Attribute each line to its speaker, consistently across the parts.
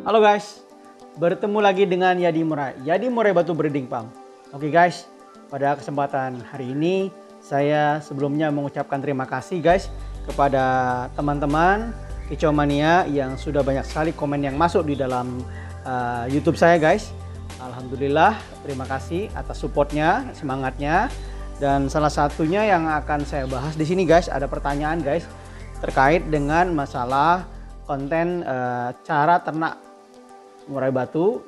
Speaker 1: Halo guys, bertemu lagi dengan Yadi Murai Batu Breeding Farm. Oke guys, pada kesempatan hari ini saya sebelumnya mengucapkan terima kasih guys kepada teman-teman Kicau Mania yang sudah banyak sekali komen yang masuk di dalam YouTube saya guys. Alhamdulillah, terima kasih atas supportnya, semangatnya. Dan salah satunya yang akan saya bahas di sini guys, ada pertanyaan guys terkait dengan masalah konten cara ternak murai batu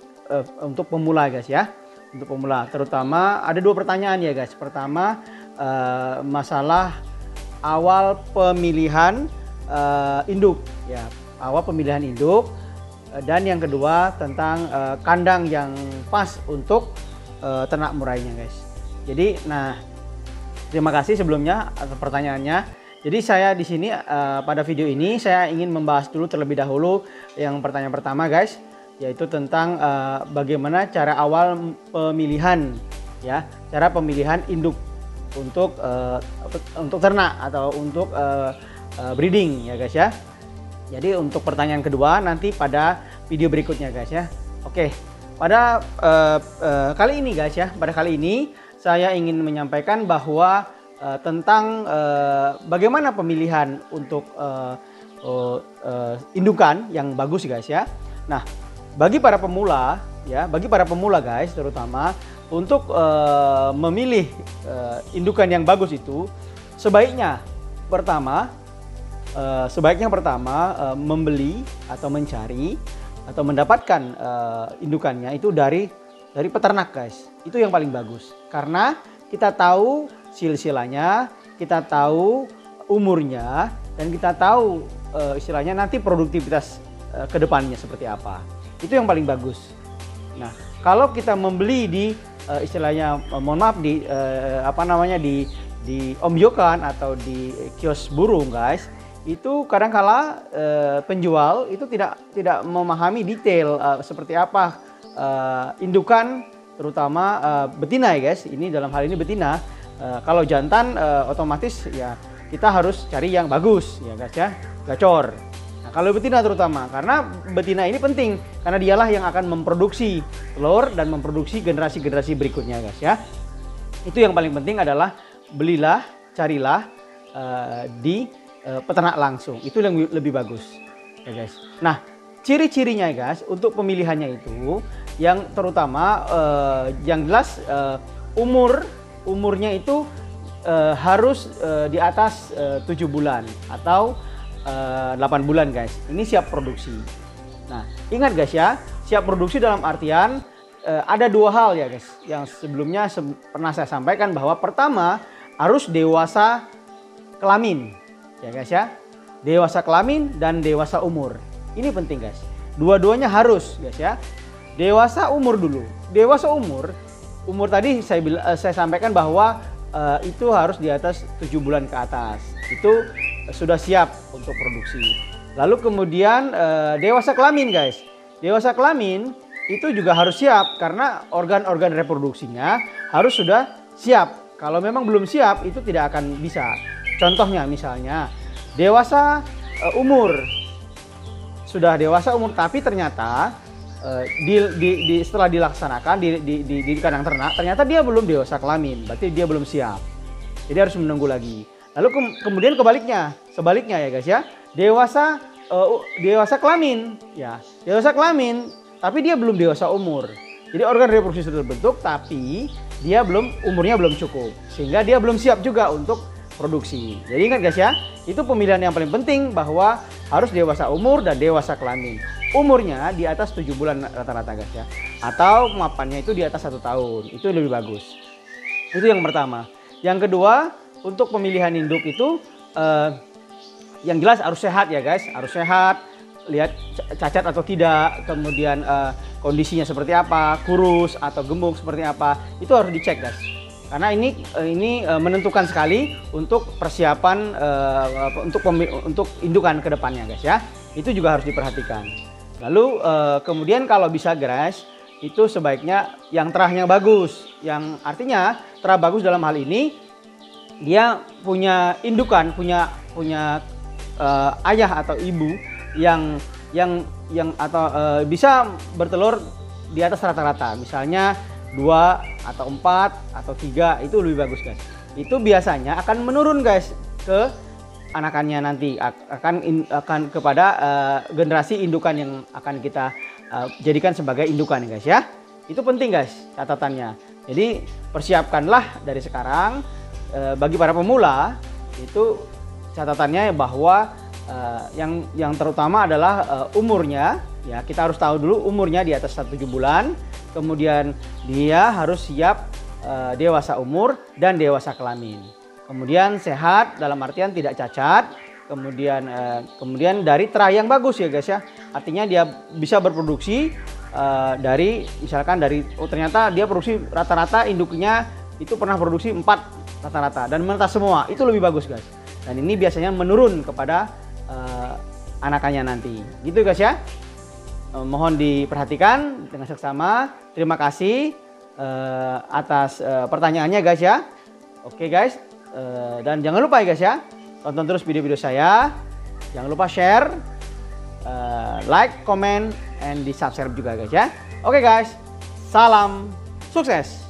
Speaker 1: untuk pemula guys ya. Untuk pemula terutama ada dua pertanyaan ya guys. Pertama masalah awal pemilihan induk ya, awal pemilihan induk, dan yang kedua tentang kandang yang pas untuk ternak murainya guys. Jadi terima kasih sebelumnya atas pertanyaannya. Jadi saya di sini pada video ini saya ingin membahas dulu terlebih dahulu yang pertanyaan pertama guys, yaitu tentang bagaimana cara awal pemilihan ya, cara pemilihan induk untuk ternak atau untuk breeding ya guys ya. Jadi untuk pertanyaan kedua nanti pada video berikutnya guys ya. Oke, pada kali ini guys ya, pada kali ini saya ingin menyampaikan bahwa tentang bagaimana pemilihan untuk indukan yang bagus guys ya. Nah, bagi para pemula ya, bagi para pemula guys terutama untuk memilih indukan yang bagus itu sebaiknya pertama membeli atau mencari atau mendapatkan indukannya itu dari peternak guys. Itu yang paling bagus karena kita tahu silsilanya, kita tahu umurnya, dan kita tahu istilahnya nanti produktivitas kedepannya seperti apa. Itu yang paling bagus. Nah, kalau kita membeli di istilahnya mohon maaf di di ombyokan atau di kios burung guys, itu kadangkala penjual itu tidak memahami detail seperti apa indukan terutama betina ya guys. Ini dalam hal ini betina. Kalau jantan otomatis ya kita harus cari yang bagus ya guys ya, gacor. Nah, kalau betina terutama karena betina ini penting karena dialah yang akan memproduksi telur dan memproduksi generasi-generasi berikutnya guys ya. Itu yang paling penting adalah belilah, carilah di peternak langsung. Itu yang lebih bagus ya guys. Nah, ciri-cirinya guys untuk pemilihannya itu yang terutama yang jelas umurnya itu harus di atas 7 bulan atau 8 bulan guys. Ini siap produksi. Nah, ingat guys ya, siap produksi dalam artian ada dua hal ya guys yang sebelumnya pernah saya sampaikan, bahwa pertama harus dewasa kelamin ya guys ya. Dewasa kelamin dan dewasa umur. Ini penting guys. Dua-duanya harus guys ya. Dewasa umur dulu. Dewasa umur tadi saya sampaikan bahwa itu harus di atas 7 bulan ke atas. Itu sudah siap untuk produksi. Lalu kemudian dewasa kelamin guys. Dewasa kelamin itu juga harus siap karena organ-organ reproduksinya harus sudah siap. Kalau memang belum siap itu tidak akan bisa. Contohnya misalnya dewasa umur. Sudah dewasa umur tapi ternyata setelah dilaksanakan di kandang ternak ternyata dia belum dewasa kelamin, berarti dia belum siap. Jadi harus menunggu lagi. Lalu kemudian sebaliknya ya guys ya, dewasa kelamin ya, dewasa kelamin tapi dia belum dewasa umur. Jadi organ reproduksi sudah terbentuk tapi dia umurnya belum cukup sehingga dia belum siap juga untuk produksi. Jadi ingat guys ya, itu pemilihan yang paling penting bahwa harus dewasa umur dan dewasa kelamin. Umurnya di atas 7 bulan rata-rata guys ya. Atau mapannya itu di atas 1 tahun. Itu lebih bagus. Itu yang pertama. Yang kedua, untuk pemilihan induk itu yang jelas harus sehat ya guys. Harus sehat, lihat cacat atau tidak, kemudian kondisinya seperti apa, kurus atau gemuk seperti apa. Itu harus dicek guys. Karena ini menentukan sekali untuk persiapan untuk indukan ke depannya guys ya. Itu juga harus diperhatikan. Lalu kemudian kalau bisa guys, itu sebaiknya yang terahnya bagus. Yang artinya terah bagus dalam hal ini dia punya indukan, punya ayah atau ibu yang bisa bertelur di atas rata-rata, misalnya 2 atau 4 atau 3, itu lebih bagus guys. Itu biasanya akan menurun guys ke anakannya nanti, akan kepada generasi indukan yang akan kita jadikan sebagai indukan guys ya. Itu penting guys catatannya. Jadi persiapkanlah dari sekarang. Bagi para pemula itu catatannya bahwa yang terutama adalah umurnya ya, kita harus tahu dulu umurnya di atas 7 bulan. Kemudian dia harus siap dewasa umur dan dewasa kelamin. Kemudian sehat dalam artian tidak cacat. Kemudian dari teraih yang bagus ya guys ya. Artinya dia bisa berproduksi dari ternyata dia produksi rata-rata induknya itu pernah produksi 4 rata-rata dan menetas semua, itu lebih bagus guys. Dan ini biasanya menurun kepada anakannya nanti, gitu guys ya. Mohon diperhatikan dengan seksama. Terima kasih atas pertanyaannya guys ya. Oke guys, dan jangan lupa ya guys ya, tonton terus video-video saya. Jangan lupa share, like, comment, and di subscribe juga guys ya. Oke guys, salam sukses.